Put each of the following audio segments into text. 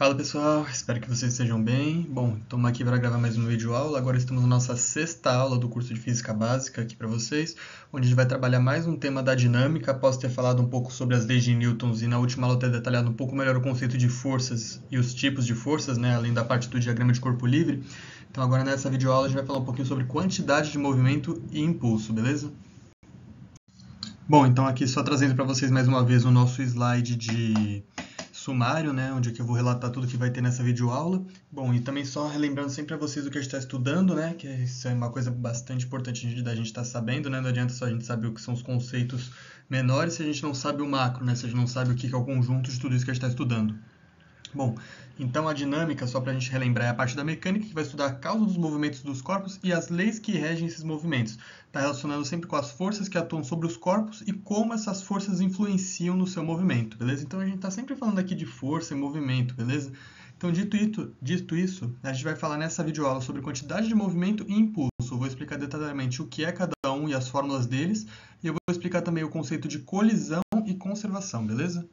Fala pessoal, espero que vocês estejam bem. Bom, estamos aqui para gravar mais uma videoaula. Agora estamos na nossa sexta aula do curso de Física Básica aqui para vocês, onde a gente vai trabalhar mais um tema da dinâmica. Após ter falado um pouco sobre as leis de Newton e na última aula ter detalhado um pouco melhor o conceito de forças e os tipos de forças, né, além da parte do diagrama de corpo livre. Então agora nessa videoaula a gente vai falar um pouquinho sobre quantidade de movimento e impulso, beleza? Bom, então aqui só trazendo para vocês mais uma vez o nosso slide de sumário, né, onde é que eu vou relatar tudo que vai ter nessa videoaula. Bom, e também só relembrando sempre a vocês o que a gente está estudando, né, que isso é uma coisa bastante importante da gente estar sabendo, né, não adianta só a gente saber o que são os conceitos menores se a gente não sabe o macro, né, se a gente não sabe o que é o conjunto de tudo isso que a gente está estudando. Bom, então a dinâmica, só para a gente relembrar, é a parte da mecânica que vai estudar a causa dos movimentos dos corpos e as leis que regem esses movimentos. Está relacionado sempre com as forças que atuam sobre os corpos e como essas forças influenciam no seu movimento, beleza? Então a gente está sempre falando aqui de força e movimento, beleza? Então dito isso, a gente vai falar nessa videoaula sobre quantidade de movimento e impulso. Eu vou explicar detalhadamente o que é cada um e as fórmulas deles, e eu vou explicar também o conceito de colisão e conservação, beleza?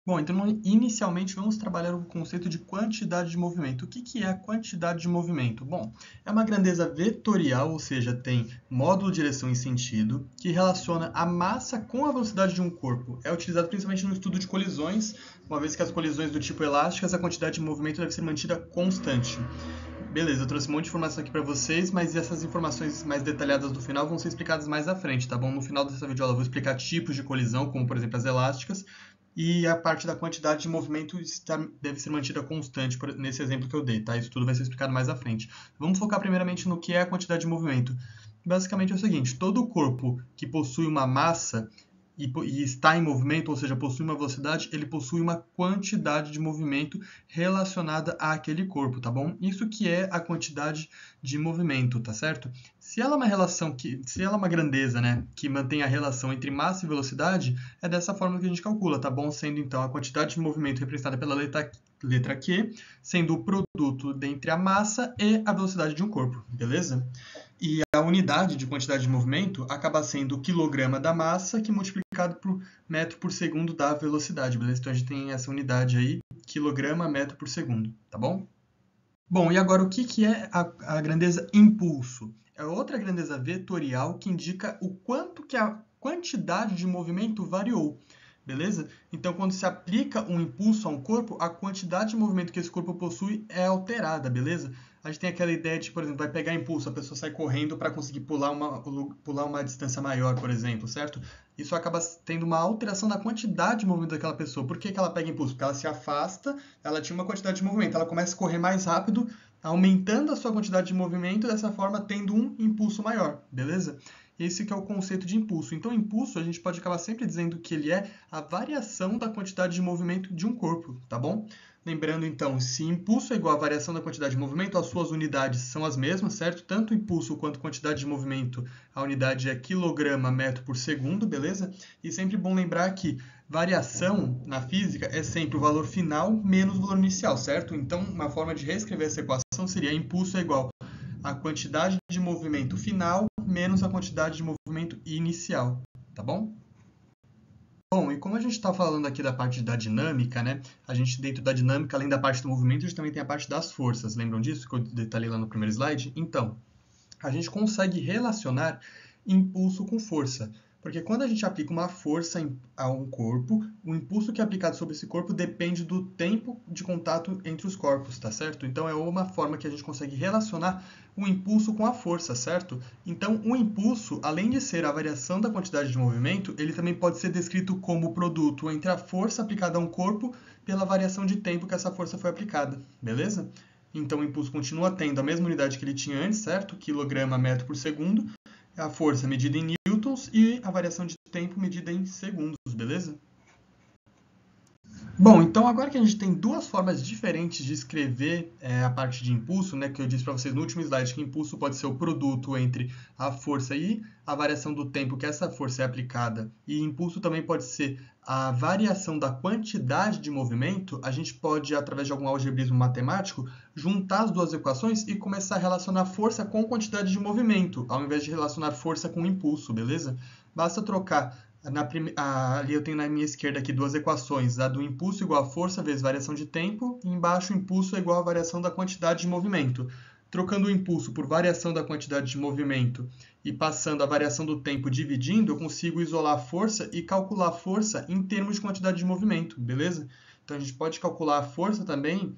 Bom, então inicialmente vamos trabalhar o conceito de quantidade de movimento. O que é a quantidade de movimento? Bom, é uma grandeza vetorial, ou seja, tem módulo, direção e sentido, que relaciona a massa com a velocidade de um corpo. É utilizado principalmente no estudo de colisões, uma vez que as colisões do tipo elásticas, a quantidade de movimento deve ser mantida constante. Beleza, eu trouxe um monte de informação aqui para vocês, mas essas informações mais detalhadas do final vão ser explicadas mais à frente, tá bom? No final dessa videoaula eu vou explicar tipos de colisão, como por exemplo as elásticas, e a parte da quantidade de movimento deve ser mantida constante nesse exemplo que eu dei, tá? Isso tudo vai ser explicado mais à frente. Vamos focar primeiramente no que é a quantidade de movimento. Basicamente é o seguinte, todo corpo que possui uma massa e está em movimento, ou seja, possui uma velocidade, ele possui uma quantidade de movimento relacionada àquele corpo, tá bom? Isso que é a quantidade de movimento, tá certo? Se ela é uma grandeza, né, que mantém a relação entre massa e velocidade, é dessa forma que a gente calcula, tá bom? Sendo então a quantidade de movimento representada pela letra Q, sendo o produto entre a massa e a velocidade de um corpo, beleza? E a unidade de quantidade de movimento acaba sendo o quilograma da massa que multiplicado por metro por segundo da velocidade, beleza? Então a gente tem essa unidade aí, quilograma metro por segundo, tá bom? Bom, e agora o que é a grandeza impulso? É outra grandeza vetorial que indica o quanto que a quantidade de movimento variou, beleza? Então, quando se aplica um impulso a um corpo, a quantidade de movimento que esse corpo possui é alterada, beleza? A gente tem aquela ideia de, por exemplo, vai pegar impulso, a pessoa sai correndo para conseguir pular uma distância maior, por exemplo, certo? Isso acaba tendo uma alteração da quantidade de movimento daquela pessoa. Por que ela pega impulso? Porque ela se afasta, ela tinha uma quantidade de movimento, ela começa a correr mais rápido, aumentando a sua quantidade de movimento, dessa forma tendo um impulso maior, beleza? Esse que é o conceito de impulso. Então, impulso a gente pode acabar sempre dizendo que ele é a variação da quantidade de movimento de um corpo, tá bom? Lembrando, então, se impulso é igual à variação da quantidade de movimento, as suas unidades são as mesmas, certo? Tanto impulso quanto quantidade de movimento, a unidade é quilograma metro por segundo, beleza? E sempre bom lembrar que variação na física é sempre o valor final menos o valor inicial, certo? Então, uma forma de reescrever essa equação seria impulso é igual a quantidade de movimento final menos a quantidade de movimento inicial, tá bom? Bom, e como a gente está falando aqui da parte da dinâmica, né? A gente, dentro da dinâmica, além da parte do movimento, a gente também tem a parte das forças. Lembram disso que eu detalhei lá no primeiro slide? Então, a gente consegue relacionar impulso com força. Porque quando a gente aplica uma força a um corpo, o impulso que é aplicado sobre esse corpo depende do tempo de contato entre os corpos, tá certo? Então é uma forma que a gente consegue relacionar o impulso com a força, certo? Então o impulso, além de ser a variação da quantidade de movimento, ele também pode ser descrito como o produto entre a força aplicada a um corpo pela variação de tempo que essa força foi aplicada, beleza? Então o impulso continua tendo a mesma unidade que ele tinha antes, certo? Quilograma metro por segundo. A força medida em newtons e a variação de tempo medida em segundos, beleza? Bom, então agora que a gente tem duas formas diferentes de escrever a parte de impulso, né, que eu disse para vocês no último slide que impulso pode ser o produto entre a força e a variação do tempo que essa força é aplicada, e impulso também pode ser a variação da quantidade de movimento, a gente pode, através de algum algebrismo matemático, juntar as duas equações e começar a relacionar força com quantidade de movimento, ao invés de relacionar força com impulso, beleza? Basta trocar Ali eu tenho na minha esquerda aqui duas equações, a do impulso igual a força vezes variação de tempo, e embaixo o impulso é igual a variação da quantidade de movimento. Trocando o impulso por variação da quantidade de movimento e passando a variação do tempo dividindo, eu consigo isolar a força e calcular a força em termos de quantidade de movimento, beleza? Então a gente pode calcular a força também,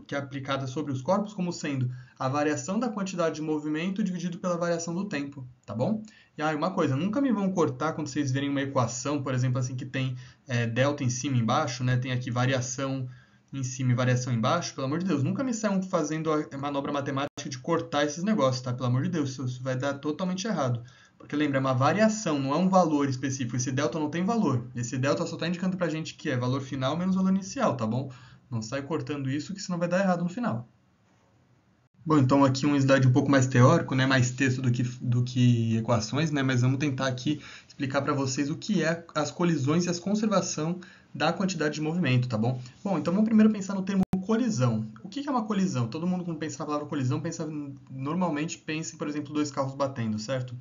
que é aplicada sobre os corpos, como sendo a variação da quantidade de movimento dividido pela variação do tempo, tá bom? E aí, uma coisa, nunca me vão cortar quando vocês verem uma equação, por exemplo, assim que tem delta em cima e embaixo, né? Tem aqui variação em cima e variação embaixo, pelo amor de Deus, nunca me saiam fazendo a manobra matemática de cortar esses negócios, tá? Pelo amor de Deus, isso vai dar totalmente errado. Porque lembra, é uma variação, não é um valor específico. Esse delta não tem valor. Esse delta só está indicando pra gente que é valor final menos valor inicial, tá bom? Não sai cortando isso, que senão vai dar errado no final. Bom, então aqui um slide um pouco mais teórico, né, mais texto do que equações, né, mas vamos tentar aqui explicar para vocês o que é as colisões e as conservação da quantidade de movimento, tá bom? Bom, então vamos primeiro pensar no termo colisão. O que é uma colisão? Todo mundo quando pensa na palavra colisão, normalmente pensa em, por exemplo, dois carros batendo, certo?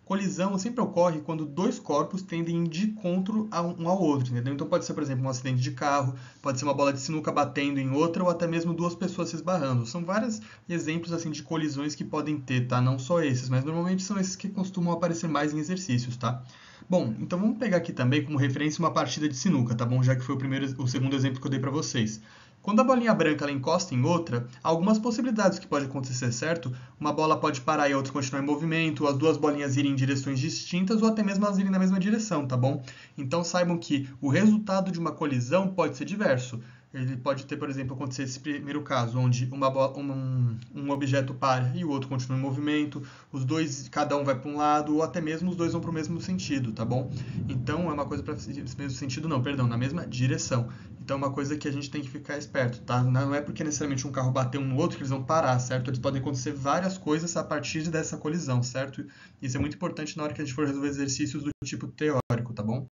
Colisão sempre ocorre quando dois corpos tendem de encontro um ao outro, entendeu? Então pode ser, por exemplo, um acidente de carro, pode ser uma bola de sinuca batendo em outra ou até mesmo duas pessoas se esbarrando. São vários exemplos assim de colisões que podem ter, tá? Não só esses, mas normalmente são esses que costumam aparecer mais em exercícios, tá? Bom, então vamos pegar aqui também como referência uma partida de sinuca, tá bom? Já que foi o segundo exemplo que eu dei para vocês. Quando a bolinha branca ela encosta em outra, há algumas possibilidades que pode acontecer, certo? Uma bola pode parar e a outra continuar em movimento, as duas bolinhas irem em direções distintas ou até mesmo elas irem na mesma direção, tá bom? Então saibam que o resultado de uma colisão pode ser diverso. Ele pode ter, por exemplo, acontecer esse primeiro caso, onde um objeto para e o outro continua em movimento, os dois, cada um vai para um lado, ou até mesmo os dois vão para o mesmo sentido, tá bom? Então, é uma coisa para mesmo sentido, não, perdão, na mesma direção. Então, é uma coisa que a gente tem que ficar esperto, tá? Não é porque necessariamente um carro bateu um no outro que eles vão parar, certo? Eles podem acontecer várias coisas a partir dessa colisão, certo? Isso é muito importante na hora que a gente for resolver exercícios do tipo teórico, tá bom?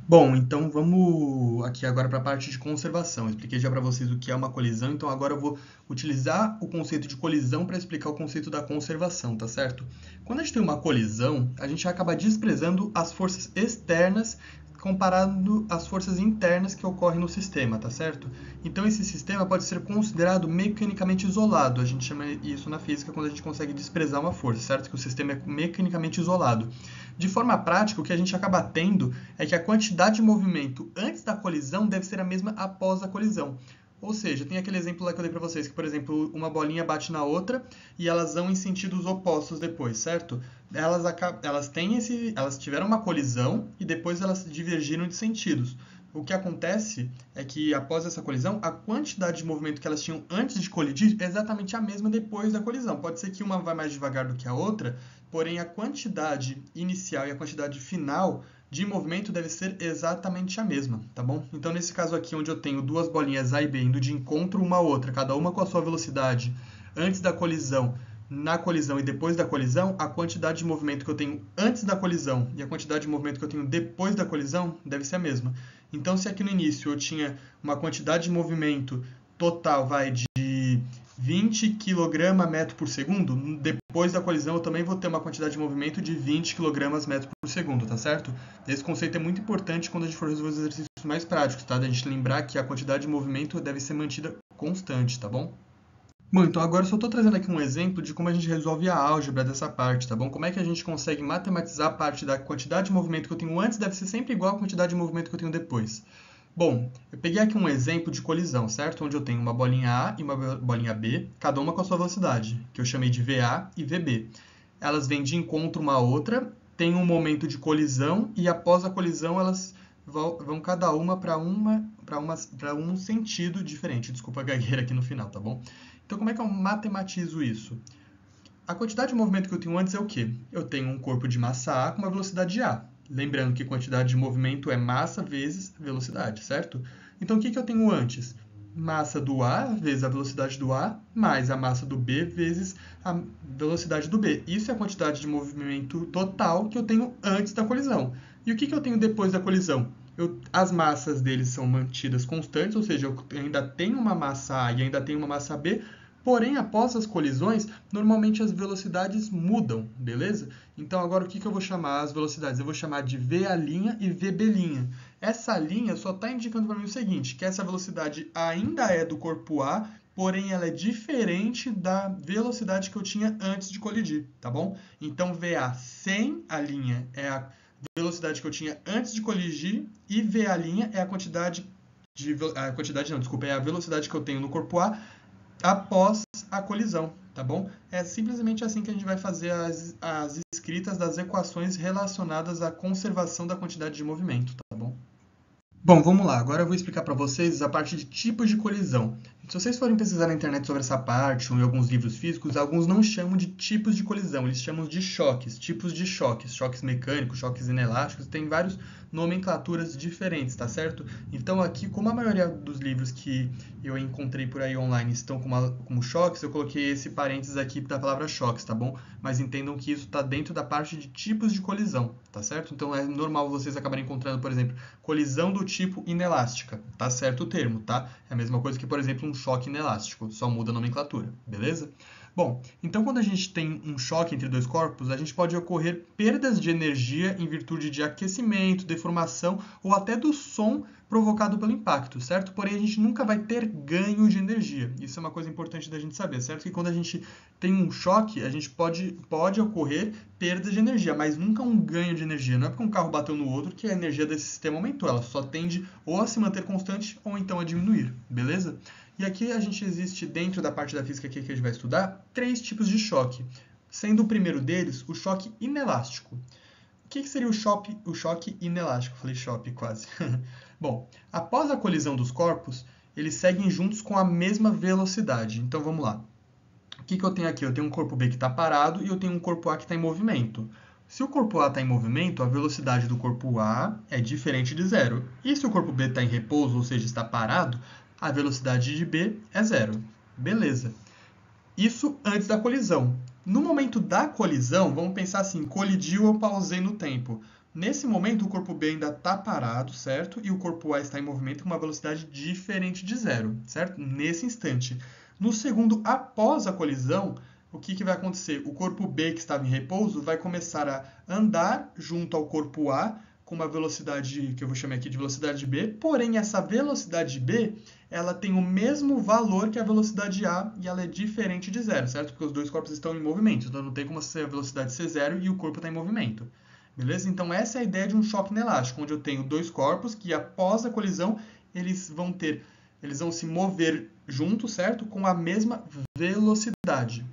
Bom, então vamos aqui agora para a parte de conservação. Eu expliquei já para vocês o que é uma colisão, então agora eu vou utilizar o conceito de colisão para explicar o conceito da conservação, tá certo? Quando a gente tem uma colisão, a gente acaba desprezando as forças externas comparado às forças internas que ocorrem no sistema, tá certo? Então esse sistema pode ser considerado mecanicamente isolado. A gente chama isso na física quando a gente consegue desprezar uma força, certo? Que o sistema é mecanicamente isolado. De forma prática, o que a gente acaba tendo é que a quantidade de movimento antes da colisão deve ser a mesma após a colisão. Ou seja, tem aquele exemplo lá que eu dei para vocês, que, por exemplo, uma bolinha bate na outra e elas vão em sentidos opostos depois, certo? Elas tiveram uma colisão e depois elas divergiram de sentidos. O que acontece é que, após essa colisão, a quantidade de movimento que elas tinham antes de colidir é exatamente a mesma depois da colisão. Pode ser que uma vá mais devagar do que a outra, porém a quantidade inicial e a quantidade final de movimento deve ser exatamente a mesma, tá bom? Então, nesse caso aqui, onde eu tenho duas bolinhas A e B indo de encontro uma à outra, cada uma com a sua velocidade, antes da colisão, na colisão e depois da colisão, a quantidade de movimento que eu tenho antes da colisão e a quantidade de movimento que eu tenho depois da colisão deve ser a mesma. Então, se aqui no início eu tinha uma quantidade de movimento total de 20 kg/metro por segundo, depois da colisão eu também vou ter uma quantidade de movimento de 20 kg/metro por segundo, tá certo? Esse conceito é muito importante quando a gente for resolver os exercícios mais práticos, tá? Da gente lembrar que a quantidade de movimento deve ser mantida constante, tá bom? Bom, então agora eu só estou trazendo aqui um exemplo de como a gente resolve a álgebra dessa parte, tá bom? Como é que a gente consegue matematizar a parte da quantidade de movimento que eu tenho antes deve ser sempre igual à quantidade de movimento que eu tenho depois. Bom, eu peguei aqui um exemplo de colisão, certo? Onde eu tenho uma bolinha A e uma bolinha B, cada uma com a sua velocidade, que eu chamei de VA e VB. Elas vêm de encontro uma à outra, tem um momento de colisão e após a colisão elas vão cada uma para um sentido diferente. Desculpa a gagueira aqui no final, tá bom? Então, como é que eu matematizo isso? A quantidade de movimento que eu tenho antes é o quê? Eu tenho um corpo de massa A com uma velocidade A. Lembrando que quantidade de movimento é massa vezes velocidade, certo? Então, o que eu tenho antes? Massa do A vezes a velocidade do A, mais a massa do B vezes a velocidade do B. Isso é a quantidade de movimento total que eu tenho antes da colisão. E o que eu tenho depois da colisão? As massas deles são mantidas constantes, ou seja, eu ainda tenho uma massa A e ainda tenho uma massa B, Porém, após as colisões, normalmente as velocidades mudam, beleza? Então agora o que eu vou chamar as velocidades? Eu vou chamar de VA' e VB'. Essa linha só está indicando para mim o seguinte, que essa velocidade ainda é do corpo A, porém ela é diferente da velocidade que eu tinha antes de colidir, tá bom? Então VA sem a linha é a velocidade que eu tinha antes de colidir e VA' é a quantidade é a velocidade que eu tenho no corpo A após a colisão, tá bom? É simplesmente assim que a gente vai fazer as escritas das equações relacionadas à conservação da quantidade de movimento, tá bom? Bom, vamos lá. Agora eu vou explicar para vocês a parte de tipos de colisão. Se vocês forem pesquisar na internet sobre essa parte, ou em alguns livros físicos, alguns não chamam de tipos de colisão, eles chamam de choques, tipos de choques, choques mecânicos, choques inelásticos, tem várias nomenclaturas diferentes, tá certo? Então aqui, como a maioria dos livros que eu encontrei por aí online estão como choques, eu coloquei esse parênteses aqui da palavra choques, tá bom? Mas entendam que isso está dentro da parte de tipos de colisão, tá certo? Então é normal vocês acabarem encontrando, por exemplo, colisão do tipo inelástica, tá certo o termo, tá? É a mesma coisa que, por exemplo, um choque inelástico, só muda a nomenclatura, beleza? Bom, então quando a gente tem um choque entre dois corpos, a gente pode ocorrer perdas de energia em virtude de aquecimento, deformação ou até do som provocado pelo impacto, certo? Porém, a gente nunca vai ter ganho de energia. Isso é uma coisa importante da gente saber, certo? Que quando a gente tem um choque, a gente pode ocorrer perda de energia, mas nunca um ganho de energia. Não é porque um carro bateu no outro que a energia desse sistema aumentou. Ela só tende ou a se manter constante ou então a diminuir, beleza? E aqui a gente existe, dentro da parte da física que a gente vai estudar, 3 tipos de choque, sendo o primeiro deles o choque inelástico. O que seria o choque inelástico? Falei choque quase. Bom, após a colisão dos corpos, eles seguem juntos com a mesma velocidade. Então vamos lá. O que eu tenho aqui? Eu tenho um corpo B que está parado e eu tenho um corpo A que está em movimento. Se o corpo A está em movimento, a velocidade do corpo A é diferente de zero. E se o corpo B está em repouso, ou seja, está parado, a velocidade de B é zero. Beleza. Isso antes da colisão. No momento da colisão, vamos pensar assim, colidiu, eu pausei no tempo. Nesse momento, o corpo B ainda está parado, certo? E o corpo A está em movimento com uma velocidade diferente de zero, certo? Nesse instante. No segundo, após a colisão, o que vai acontecer? O corpo B, que estava em repouso, vai começar a andar junto ao corpo A com uma velocidade que eu vou chamar aqui de velocidade B, porém essa velocidade B, ela tem o mesmo valor que a velocidade A e ela é diferente de zero, certo? Porque os dois corpos estão em movimento, então não tem como a velocidade ser zero e o corpo está em movimento. Beleza? Então essa é a ideia de um choque inelástico, onde eu tenho dois corpos que após a colisão eles vão se mover juntos, certo? Com a mesma velocidade.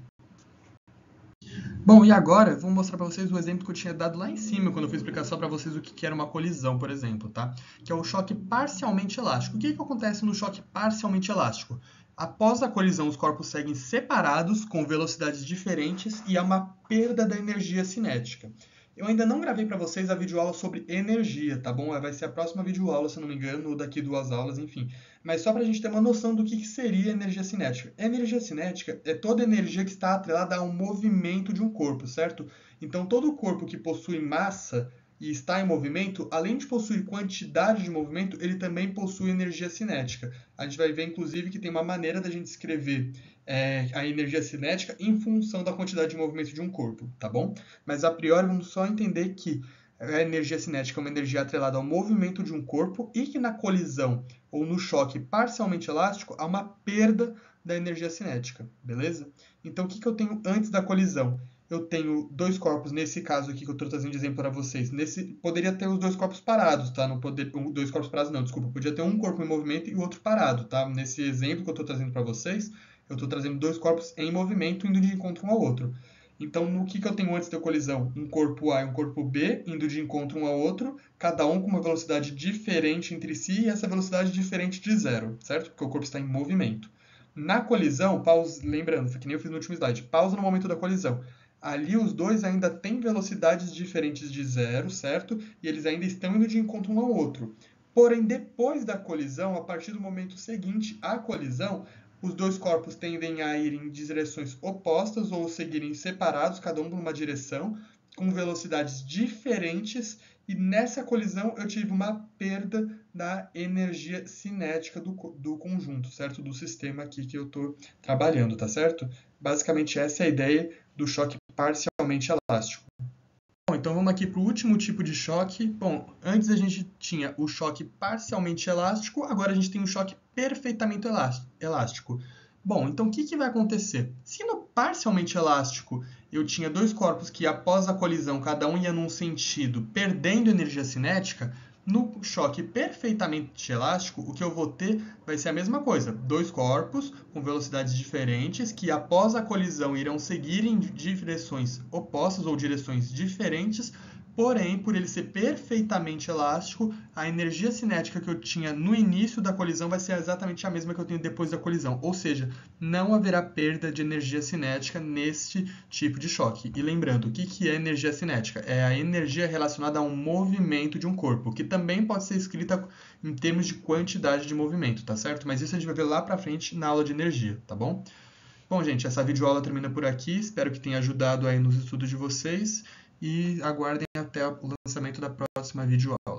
Bom, e agora vou mostrar para vocês o exemplo que eu tinha dado lá em cima, quando eu fui explicar só para vocês o que era uma colisão, por exemplo, tá? Que é o choque parcialmente elástico. O que acontece no choque parcialmente elástico? Após a colisão, os corpos seguem separados, com velocidades diferentes, e há uma perda da energia cinética. Eu ainda não gravei para vocês a videoaula sobre energia, tá bom? Vai ser a próxima videoaula, se não me engano, ou daqui 2 aulas, enfim. Mas só para a gente ter uma noção do que seria energia cinética. Energia cinética é toda energia que está atrelada a um movimento de um corpo, certo? Então, todo corpo que possui massa e está em movimento, além de possuir quantidade de movimento, ele também possui energia cinética. A gente vai ver, inclusive, que tem uma maneira da gente escrever a energia cinética em função da quantidade de movimento de um corpo, tá bom? Mas a priori vamos só entender que a energia cinética é uma energia atrelada ao movimento de um corpo e que na colisão ou no choque parcialmente elástico há uma perda da energia cinética, beleza? Então o que eu tenho antes da colisão? Eu tenho dois corpos, nesse caso aqui que eu estou trazendo de exemplo para vocês. Poderia ter os dois corpos parados, tá? Dois corpos parados não, desculpa. Podia ter um corpo em movimento e o outro parado, tá? Nesse exemplo que eu estou trazendo para vocês, eu estou trazendo dois corpos em movimento indo de encontro um ao outro. Então, no que eu tenho antes da colisão? Um corpo A e um corpo B indo de encontro um ao outro, cada um com uma velocidade diferente entre si e essa velocidade diferente de zero, certo? Porque o corpo está em movimento. Na colisão, lembrando, que nem eu fiz no último slide, pausa no momento da colisão. Ali os dois ainda têm velocidades diferentes de zero, certo? E eles ainda estão indo de encontro um ao outro. Porém, depois da colisão, a partir do momento seguinte à colisão, os dois corpos tendem a ir em direções opostas ou seguirem separados, cada um por uma direção, com velocidades diferentes e nessa colisão eu tive uma perda da energia cinética do conjunto, certo? Do sistema aqui que eu estou trabalhando, tá certo? Basicamente essa é a ideia do choque parcialmente elástico. Bom, então vamos aqui para o último tipo de choque. Bom, antes a gente tinha o choque parcialmente elástico, agora a gente tem o choque perfeitamente elástico. Bom, então o que vai acontecer? Se no parcialmente elástico eu tinha dois corpos que após a colisão cada um ia num sentido, perdendo energia cinética, no choque perfeitamente elástico, o que eu vou ter vai ser a mesma coisa. Dois corpos com velocidades diferentes que após a colisão irão seguir em direções opostas ou direções diferentes, porém, por ele ser perfeitamente elástico, a energia cinética que eu tinha no início da colisão vai ser exatamente a mesma que eu tenho depois da colisão. Ou seja, não haverá perda de energia cinética neste tipo de choque. E lembrando, o que é energia cinética? É a energia relacionada a um movimento de um corpo, que também pode ser escrita em termos de quantidade de movimento, tá certo? Mas isso a gente vai ver lá pra frente na aula de energia, tá bom? Bom, gente, essa videoaula termina por aqui. Espero que tenha ajudado aí nos estudos de vocês e aguardem até o lançamento da próxima videoaula.